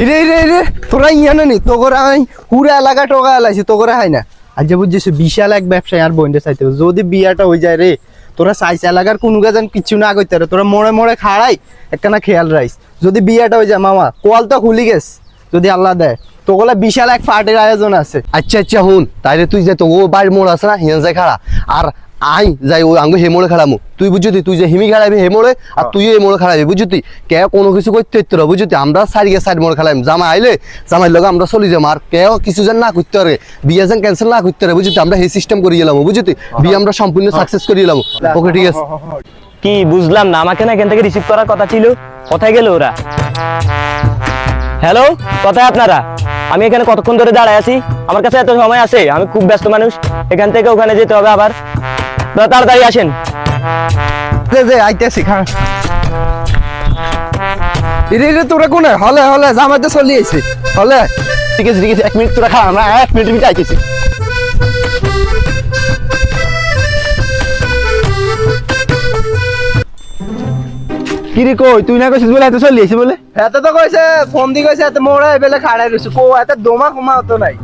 রে রে রে তোরা ইয়ানো নি তোরা আমি পুরা এলাকা টোকা এলাইছি তোরা হয় না আজ যে বুঝছিস বিশাল এক ব্যবসায়ী আর বইন্ডে চাইতে যদি বিয়াটা হয়ে যায় রে তোরা চাইছে এলাকার কোনো গাজন কিছু না করতে রে তোরা মোড়ে মোড়ে খাড়াই একখানা খেয়াল রাইস যদি বিয়াটা হয়ে যায় মামা কল তো খুলি গেছ যদি আল্লাহ দেয় তোগুলা বিশাল এক পার্টির আয়োজন আছে। আচ্ছা আচ্ছা হুন তাইলে তুই যে তো ও বাড়ির মোড় আছে না হিয়ান যায় খাড়া আর আই যাই ও আঙ্গু হে মোড়ে খাড়ামু তুই বুঝতি তুই যে হিমি খাড়াবি হে মোড়ে আর তুই এই মোড়ে খাড়াবি বুঝতি কে কোনো কিছু করতে হইতো না বুঝতি আমরা সাইড মোড়ে খাড়াইম জামা আইলে জামাই লগে আমরা চলি যাম আর কেউ কিছু যেন না করতে পারে বিয়ে যেন ক্যান্সেল না করতে পারে বুঝতি আমরা এই সিস্টেম করে গেলাম বুঝতি বিয়ে আমরা সম্পূর্ণ সাকসেস করে গেলাম। ওকে ঠিক আছে কি বুঝলাম না আমাকে না এখান থেকে রিসিভ করার কথা ছিল কোথায় গেল ওরা? হ্যালো কোথায় আপনারা? আমি এখানে কতক্ষণ ধরে দাঁড়ায় আছি আমার কাছে এত সময় আছে আমি খুব ব্যস্ত মানুষ এখান থেকে ওখানে যেতে হবে আবার তাড়াতাড়ি আসেন। আইতেছি খা রে রে তোরা কোন হলে হলে জামাতে চলি আইছে হলে ঠিক আছে 1 মিনিট তোরা খা আমরা 1 মিনিটের ভিতরে আইতেছি। কিরে কই তুই না কইছিস বলে এত চলি আইছে বলে এত তো কইছে ফোন দি কইছে এত মোড়ে বেলে খাড়াই রইছে কো এত দমা কমা হতো নাই।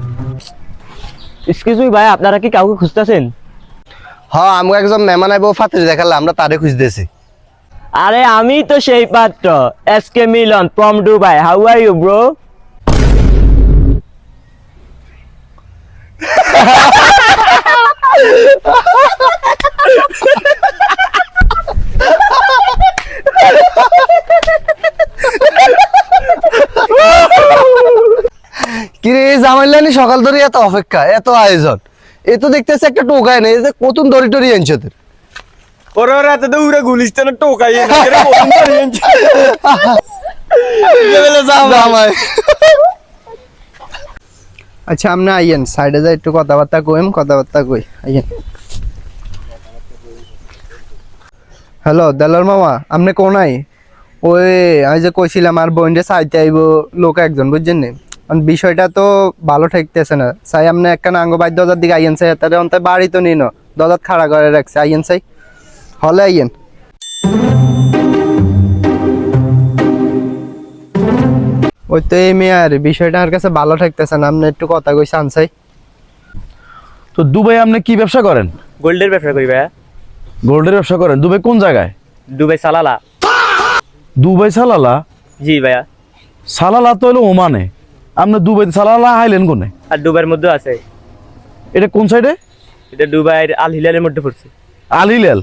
এক্সকিউজ মি ভাই আপনারা কি কাউকে খুঁজতেছেন? হ্যাঁ আমরা একজন মেহমান আইবো ফাতির দেখালে আমরা তারে খুঁজতেছি। আরে আমি তো সেই পাত্র S K Milon from Dubai how are you bro? কিরে জামাইলানি সকাল ধরে এত অপেক্ষা এত আয়োজন এ তো দেখতেছে একটা টোকায় নেই যে কতন দড়ি টরি আনছে তোর ওরা রাতে তো উড়ে গুলিস্তানে টোকাই এনে রে কোন ধরে আনছে গেলে জামাই। আচ্ছা আমনে আইয়েন সাইডে যাই একটু কথাবার্তা কই আইয়েন। হ্যালো দেলার মামা আপনি কোনাই ওই আমি যে কইছিলাম আর বইন্ডে চাইতে আইব লোক একজন বুঝছেন নি বিষয়টা তো ভালো ঠেকতেছে না চাই আপনি একখানা আঙ্গ বাই দরজার দিকে আইয়েন চাই তাহলে অন্তে বাড়ি তো নিন দরজাত খাড়া করে রাখছে আইয়েন চাই হলে আইয়েন। ওই তো এই মেয়ার বিষয়টা আর কাছে ভালো ঠেকতেছে না আপনি একটু কথা কইছে আনসাই। তো দুবাই আপনি কি ব্যবসা করেন? গোল্ডের ব্যবসা করি ভাইয়া। গোল্ডের ব্যবসা করেন দুবাই কোন জায়গায়? Dubai Salalah. Dubai Salalah? জি ভাইয়া। সালালা তো হলো ওমানে আপনি দুবাই সালালা আইলেন কোনে? আর দুবাইয়ের মধ্যে আছে। এটা কোন সাইডে? এটা দুবাইয়ের আল হিলালের মধ্যে পড়ছে। আল হিলাল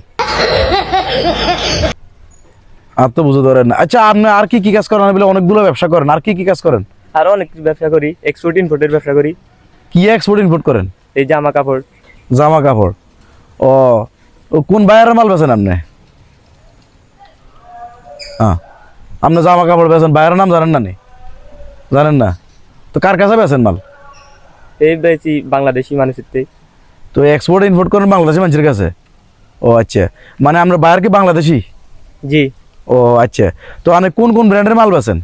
আর তো বুঝতে পারেন না। আচ্ছা আপনি আর কি কি কাজ করেন? বলে অনেকগুলো ব্যবসা করেন আর কি কি কাজ করেন? আরো অনেক কিছু ব্যবসা করি এক্সপোর্ট ইম্পোর্টের ব্যবসা করি। কি এক্সপোর্ট ইম্পোর্ট করেন? এই জামা কাপড়। জামা কাপড় ও কোন বাইরের মাল বেচেন আপনি? হ্যাঁ আপনি জামা কাপড় বেচেন বাইরের নাম জানেন না নি? জানেন না তো কার কাছে বেচেন মাল? এই বেশি বাংলাদেশি মানুষের থেকে। তো এক্সপোর্ট ইম্পোর্ট করেন বাংলাদেশি মানুষের কাছে? ও আচ্ছা মানে আমরা বাইরে কি বাংলাদেশি? জি। ও আচ্ছা তো আপনি কোন কোন ব্র্যান্ডের মাল বেচেন?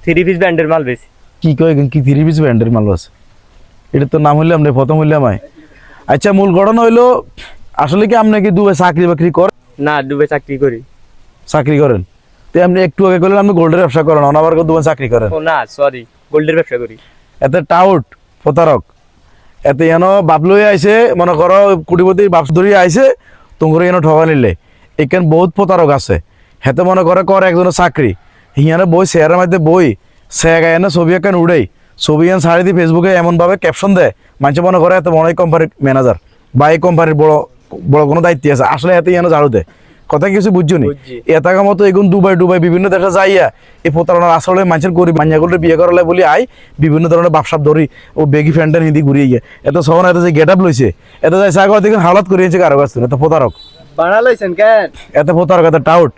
3 পিস ব্র্যান্ডের মাল বেশি। কি কয় কি 3 পিস ব্র্যান্ডের মাল আছে? এটা তো নাম হইলাম রে প্রথম হইলাম আয়। আচ্ছা মূল ঘটনা হইলো আসলে কি আপনি কি দুবাই চাকরি বাকরি করেন? না দুবাই চাকরি করি। চাকরি করেন তো আপনি একটু আগে করলেন আপনি গোল্ডের ব্যবসা করেন অনাবার দুবাই চাকরি করেন? ও না সরি গোল্ডের ব্যবসা করি। এতে টাউট প্রতারক এতে এন বাপ লই আইছে মনে করো কোটিপতি বাপ ধরি আইছে তোমার এনে ঠকা নিলে এখানে বহুত প্রতারক আছে হেতে মনে করে একজনের চাকরি হিয়ানে বই শেয়ারের মধ্যে বই শেয়ার এনে ছবি এখানে উড়েই ছবি এনে ছাড়ি দিয়ে ফেসবুকে এমনভাবে ক্যাপশন দেয় মানুষ মনে করে এত বড় কোম্পানির ম্যানেজার বা এই কোম্পানির বড় বড় কোনো দায়িত্ব আছে আসলে এতে এনে ঝাড়ু দেয় কথা কিছু বুঝছো নি এটাকা মতো এগুন দুবাই বিভিন্ন দেশে যাইয়া এই প্রতারণার আসলে মানুষের গরিব মাঞ্জাগুলো বিয়ে করলে বলি আই বিভিন্ন ধরনের বাপসাপ ধরি ও বেগি ফ্যান্ডেন হিন্দি ঘুরিয়ে গিয়ে এত সহন এত যে গেট আপ লইছে এত যাই সাগর দেখুন হাওলাত করিয়েছে কারো কাছ থেকে এত প্রতারক বাড়া লইছেন কেন এত প্রতারক এত টাউট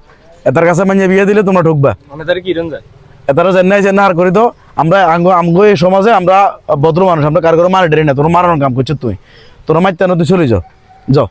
এটার কাছে মানে বিয়ে দিলে তোমরা ঢুকবা আমাদের কি রঞ্জন এতারা চেন্নাই আর করি তো আমরা আমগো এই সমাজে আমরা ভদ্র মানুষ আমরা কারো করে মারে ডেরি না তোর মারানোর কাম করছো তুই তোরা মারতে না তুই চলে যাও যাও